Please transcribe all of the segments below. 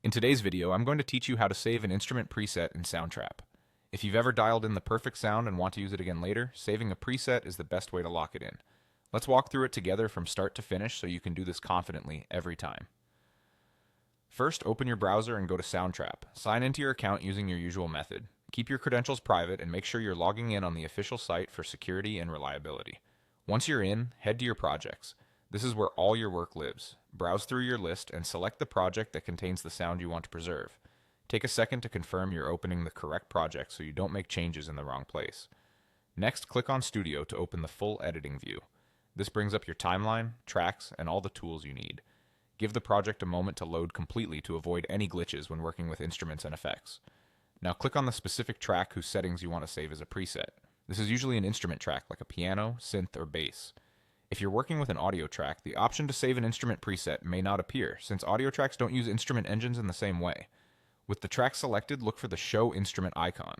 In today's video, I'm going to teach you how to save an instrument preset in Soundtrap. If you've ever dialed in the perfect sound and want to use it again later, saving a preset is the best way to lock it in. Let's walk through it together from start to finish so you can do this confidently every time. First, open your browser and go to Soundtrap. Sign into your account using your usual method. Keep your credentials private and make sure you're logging in on the official site for security and reliability. Once you're in, head to your projects. This is where all your work lives. Browse through your list and select the project that contains the sound you want to preserve. Take a second to confirm you're opening the correct project so you don't make changes in the wrong place. Next, click on Studio to open the full editing view. This brings up your timeline, tracks, and all the tools you need. Give the project a moment to load completely to avoid any glitches when working with instruments and effects. Now click on the specific track whose settings you want to save as a preset. This is usually an instrument track like a piano, synth, or bass. If you're working with an audio track, the option to save an instrument preset may not appear, since audio tracks don't use instrument engines in the same way. With the track selected, look for the Show Instrument icon.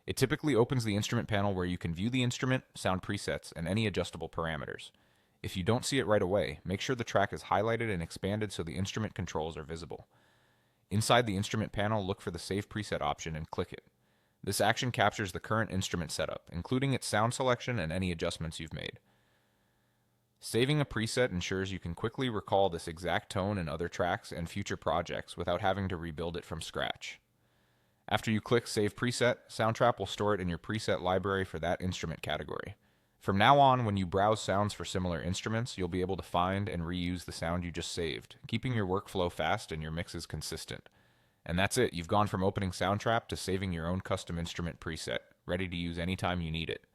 It typically opens the instrument panel where you can view the instrument, sound presets, and any adjustable parameters. If you don't see it right away, make sure the track is highlighted and expanded so the instrument controls are visible. Inside the instrument panel, look for the Save Preset option and click it. This action captures the current instrument setup, including its sound selection and any adjustments you've made. Saving a preset ensures you can quickly recall this exact tone in other tracks and future projects without having to rebuild it from scratch. After you click Save Preset, Soundtrap will store it in your preset library for that instrument category. From now on, when you browse sounds for similar instruments, you'll be able to find and reuse the sound you just saved, keeping your workflow fast and your mixes consistent. And that's it, you've gone from opening Soundtrap to saving your own custom instrument preset, ready to use anytime you need it.